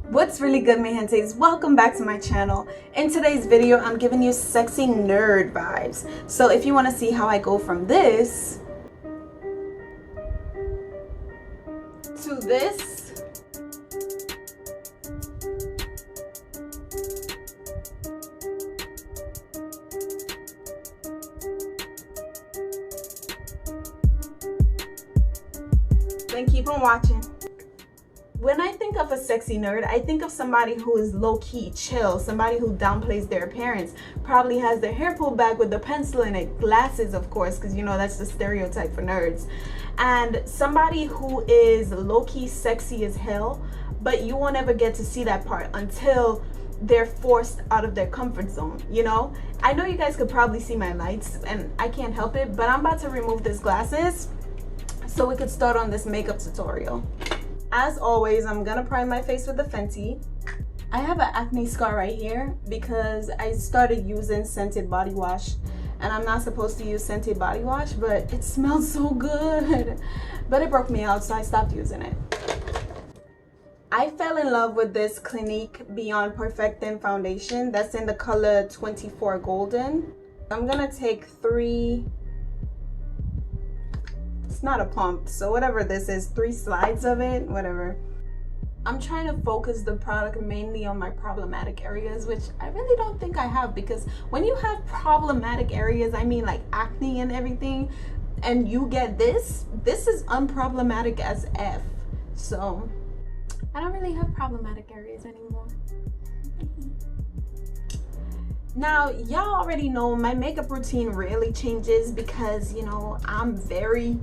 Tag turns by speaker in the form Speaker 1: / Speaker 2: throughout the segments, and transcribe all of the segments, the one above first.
Speaker 1: What's really good, my gentes? Welcome back to my channel. In today's video, I'm giving you sexy nerd vibes. So if you want to see how I go from this to this, then keep on watching. When I think of a sexy nerd, I think of somebody who is low-key chill, somebody who downplays their appearance, probably has their hair pulled back with a pencil in it, glasses of course, because you know that's the stereotype for nerds, and somebody who is low-key sexy as hell, but you won't ever get to see that part until they're forced out of their comfort zone, you know? I know you guys could probably see my lights, and I can't help it, but I'm about to remove these glasses so we could start on this makeup tutorial. As always, I'm gonna prime my face with the Fenty. I have an acne scar right here because I started using scented body wash, and I'm not supposed to use scented body wash, but it smells so good. But it broke me out, so I stopped using it. I fell in love with this Clinique Beyond Perfecting foundation that's in the color 24 Golden. I'm gonna take three, it's not a pump, so whatever this is, 3 slides of it, whatever. I'm trying to focus the product mainly on my problematic areas, which I really don't think I have, because when you have problematic areas, I mean like acne and everything, and you get this is unproblematic as F. So I don't really have problematic areas anymore. Now, y'all already know my makeup routine rarely changes because, you know, I'm very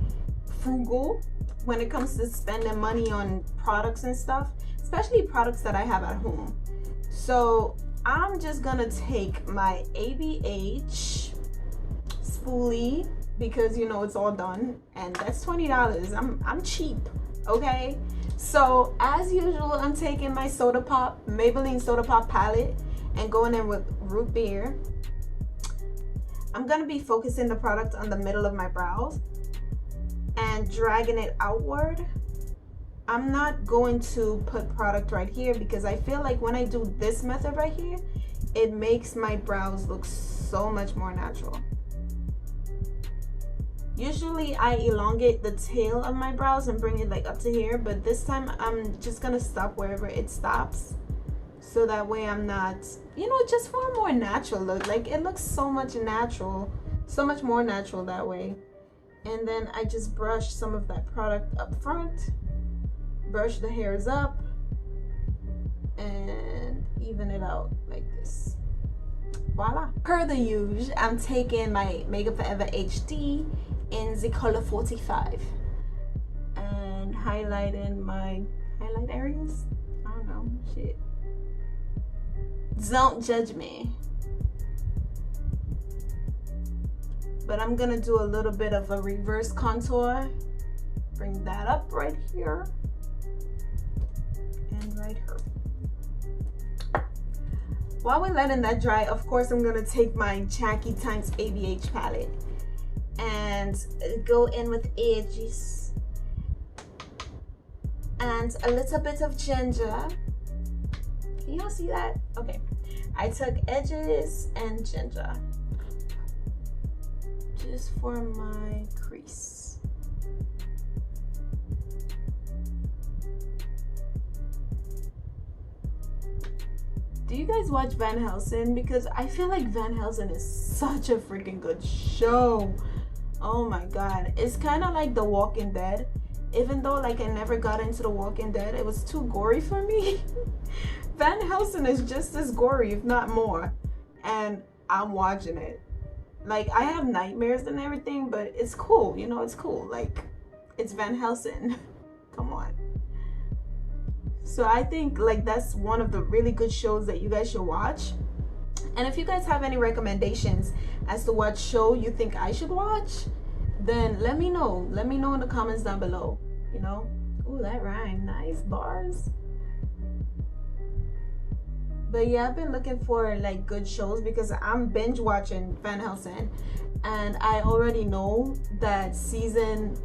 Speaker 1: frugal when it comes to spending money on products and stuff, especially products that I have at home. So I'm just gonna take my ABH spoolie because, you know, it's all done, and that's $20. I'm cheap, okay? So as usual, I'm taking my Soda Pop, Maybelline Soda Pop Palette, and going in with root beer. I'm gonna be focusing the product on the middle of my brows and dragging it outward. I'm not going to put product right here because I feel like when I do this method right here, it makes my brows look so much more natural. Usually I elongate the tail of my brows and bring it like up to here, but this time I'm just gonna stop wherever it stops, so that way I'm not, you know, just for a more natural look. Like, it looks so much natural, so much more natural that way. And then I just brush some of that product up front, brush the hairs up, and even it out like this. Voila. Per the usual, I'm taking my Makeup Forever HD in the color 45 and highlighting my highlight areas. I don't know, shit. Don't judge me. But I'm gonna do a little bit of a reverse contour. Bring that up right here and right here. While we're letting that dry, of course, I'm gonna take my Jackie Times ABH palette and go in with edges and a little bit of ginger. Can y'all see that? Okay, I took edges and ginger just for my crease. Do you guys watch Van Helsing? Because I feel like Van Helsing is such a freaking good show. Oh my god, it's kind of like The Walking Dead. Even though like I never got into The Walking Dead, it was too gory for me. Van Helsing is just as gory, if not more, and I'm watching it. Like, I have nightmares and everything, but it's cool, you know, it's cool. Like, it's Van Helsing. Come on. So I think like that's one of the really good shows that you guys should watch. And if you guys have any recommendations as to what show you think I should watch, then let me know. Let me know in the comments down below, you know. Ooh, that rhymed. Nice bars. But yeah, I've been looking for like good shows because I'm binge watching Van Helsing, and I already know that season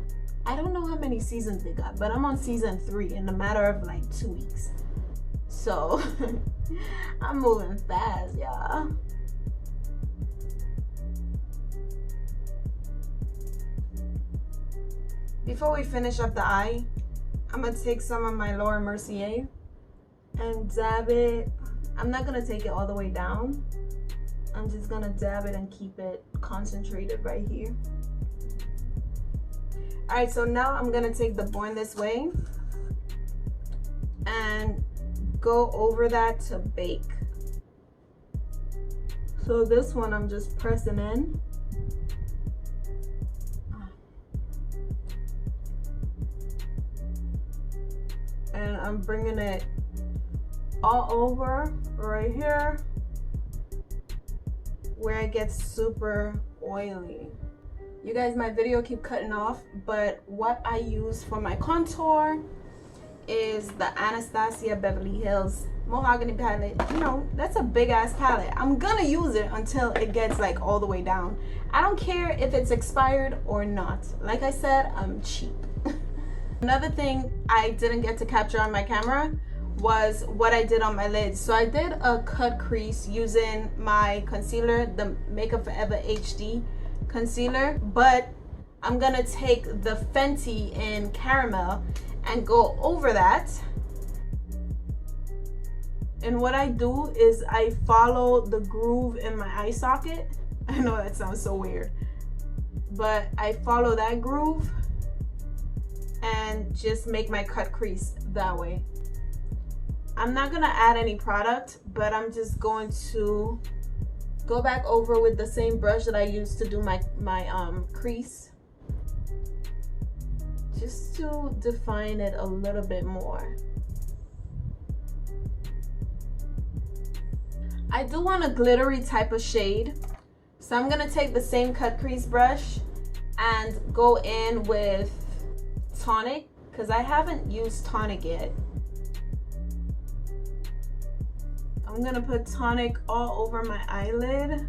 Speaker 1: I don't know how many seasons they got, but I'm on season 3 in a matter of like 2 weeks. So I'm moving fast, y'all. Before we finish up the eye, I'm gonna take some of my lower Mercier and dab it. I'm not gonna take it all the way down. I'm just gonna dab it and keep it concentrated right here. All right, so now I'm gonna take the Born This Way and go over that to bake. So this one I'm just pressing in. And I'm bringing it all over right here where it gets super oily. You guys, my video keep cutting off, but what I use for my contour is the Anastasia Beverly Hills Mahogany palette. You know, that's a big ass palette. I'm gonna use it until it gets like all the way down. I don't care if it's expired or not. Like I said, I'm cheap. Another thing I didn't get to capture on my camera was what I did on my lids. So I did a cut crease using my concealer, the Makeup Forever HD concealer, but I'm gonna take the Fenty in Caramel and go over that. And what I do is I follow the groove in my eye socket. I know that sounds so weird, but I follow that groove and just make my cut crease that way. I'm not gonna add any product, but I'm just going to go back over with the same brush that I used to do my crease, just to define it a little bit more. I do want a glittery type of shade, so I'm gonna take the same cut crease brush and go in with Tonic, because I haven't used Tonic yet. I'm gonna put Tonic all over my eyelid,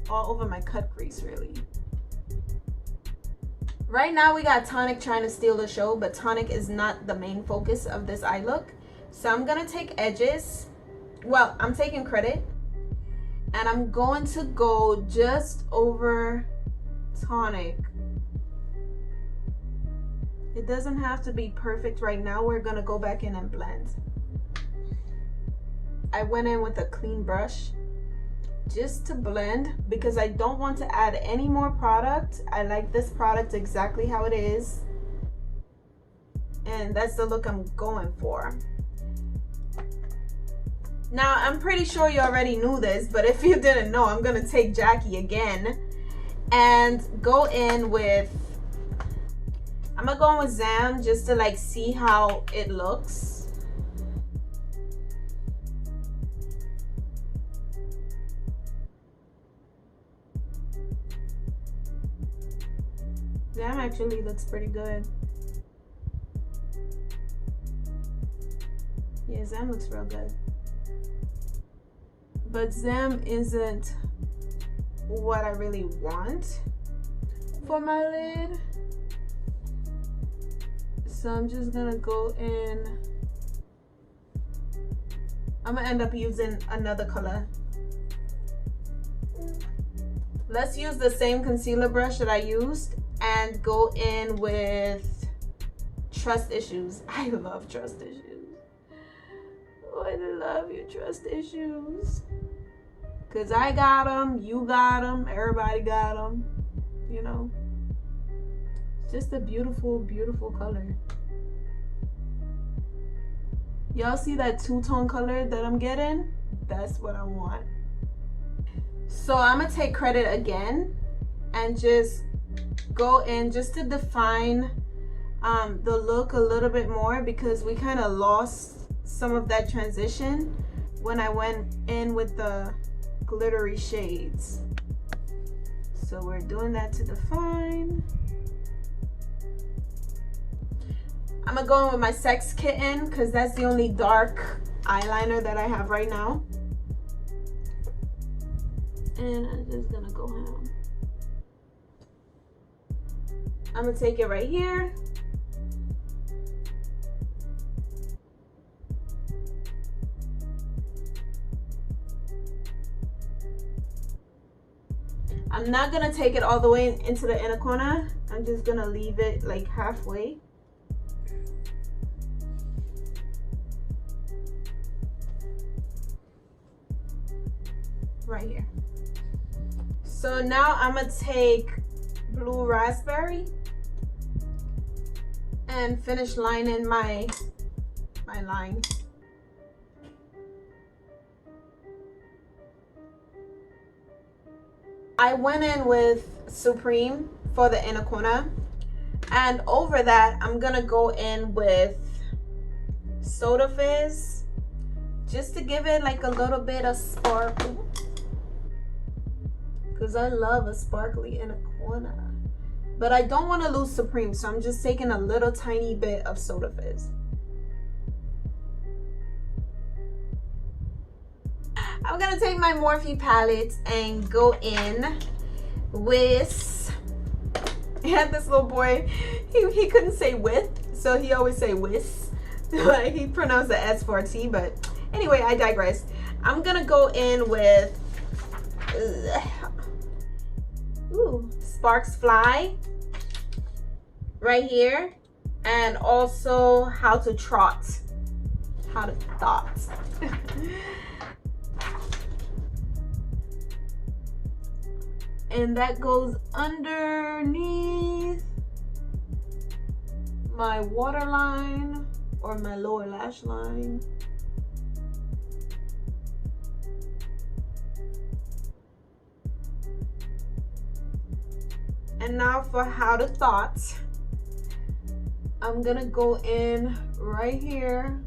Speaker 1: all over my cut crease really. Right now we got Tonic trying to steal the show, but Tonic is not the main focus of this eye look. So I'm gonna take edges. Well, I'm taking credit, and I'm going to go just over Tonic. It doesn't have to be perfect right now. We're gonna go back in and blend. I went in with a clean brush just to blend because I don't want to add any more product. I like this product exactly how it is, and that's the look I'm going for. Now, I'm pretty sure you already knew this, but if you didn't know, I'm gonna take Jackie again and go in with, I'm gonna go in with Zamn just to like see how it looks. Zamn actually looks pretty good. Yeah, Zamn looks real good. But Zamn isn't what I really want for my lid. So I'm just gonna go in. I'm gonna end up using another color. Let's use the same concealer brush that I used and go in with Trust Issues. I love Trust Issues. Oh, I love your Trust Issues. Cause I got them, you got them, everybody got them, you know. It's just a beautiful, beautiful color. Y'all see that two-tone color that I'm getting? That's what I want. So I'm gonna take credit again and just go in just to define the look a little bit more, because we kind of lost some of that transition when I went in with the glittery shades. So we're doing that to define. I'm gonna go in with my Sex Kitten because that's the only dark eyeliner that I have right now. And I'm just gonna go ham. I'm gonna take it right here I'm not gonna take it all the way into the inner corner. I'm just gonna leave it like halfway. Right here. So now I'm gonna take blue raspberry and finish lining my line. I went in with Supreme for the inner corner, and over that I'm gonna go in with Soda Fizz just to give it like a little bit of sparkle, because I love a sparkly inner corner. But I don't want to lose Supreme, so I'm just taking a little tiny bit of Soda Fizz. I'm gonna take my Morphe palette and go in with, I had this little boy, he couldn't say with, so he always say with. Like he pronounced the S for a T, but anyway, I digress. I'm gonna go in with Sparks Fly right here, and also How to Thought. And that goes underneath my waterline or my lower lash line. And now for How to Thought, I'm gonna go in right here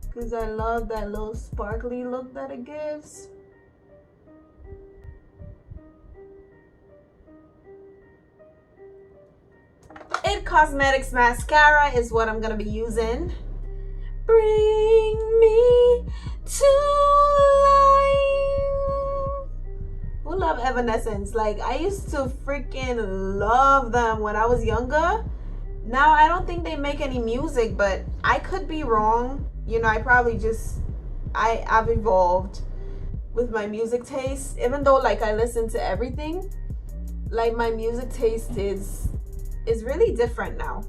Speaker 1: because I love that little sparkly look that it gives. It Cosmetics Mascara is what I'm gonna be using. Bring me to life. Who love Evanescence? Like, I used to freaking love them when I was younger. Now I don't think they make any music, but I could be wrong. You know, I probably just I've evolved with my music taste. Even though like I listen to everything, like my music taste is really different now.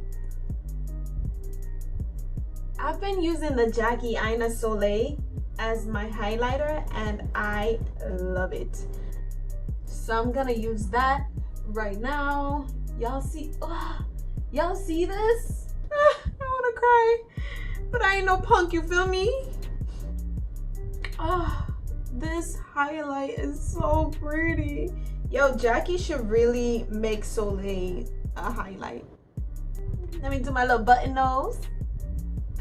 Speaker 1: I've been using the Jackie Aina Soleil as my highlighter and I love it. So I'm gonna use that right now. Y'all see, y'all see this? I wanna cry, but I ain't no punk, you feel me? This highlight is so pretty. Yo, Jackie should really make Soleil a highlight. Let me do my little button nose.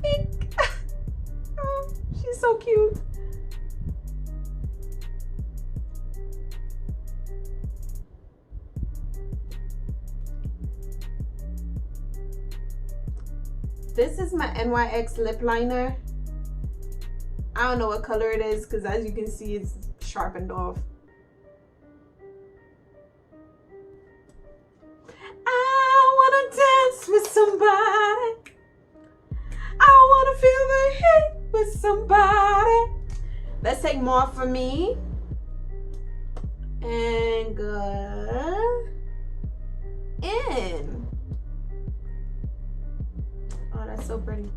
Speaker 1: Pink. Oh, she's so cute. This is my NYX lip liner. I don't know what color it is because as you can see it's sharpened off. Dance with somebody. I want to feel the heat with somebody. Let's take more for me and go in. Oh, that's so pretty.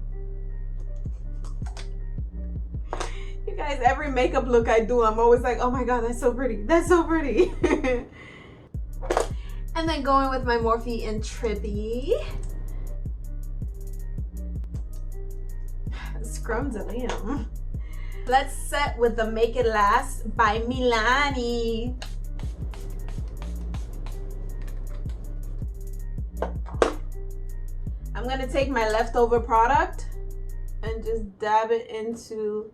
Speaker 1: You guys, every makeup look I do, I'm always like, oh my god, that's so pretty. That's so pretty. And then going with my Morphe Trippy. Scrumdiddlyum. Let's set with the Make It Last by Milani. I'm gonna take my leftover product and just dab it into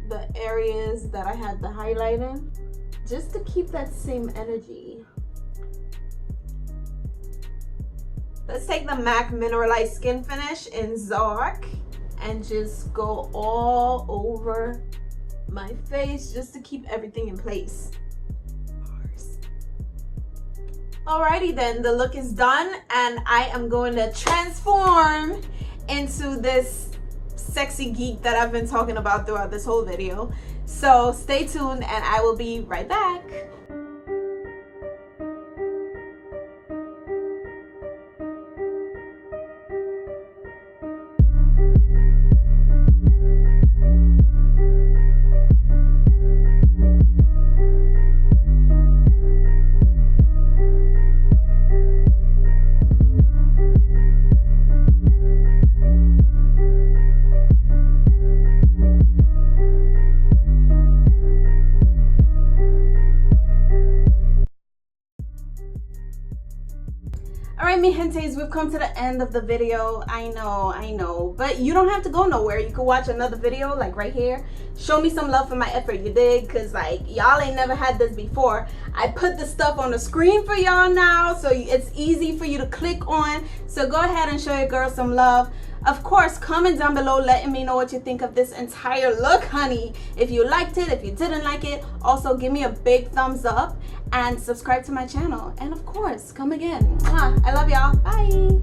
Speaker 1: the areas that I had the highlight in, just to keep that same energy. Let's take the MAC Mineralized Skin Finish in Zark and just go all over my face just to keep everything in place. Alrighty then, the look is done and I am going to transform into this sexy geek that I've been talking about throughout this whole video. So stay tuned and I will be right back. Alright, mi gentes, we've come to the end of the video. I know, but you don't have to go nowhere. You can watch another video like right here. Show me some love for my effort, you dig? Cause like y'all ain't never had this before. I put the stuff on the screen for y'all now, so it's easy for you to click on. So go ahead and show your girl some love. Of course, comment down below letting me know what you think of this entire look, honey. If you liked it, if you didn't like it, also give me a big thumbs up and subscribe to my channel. And of course, come again. I love y'all. Bye.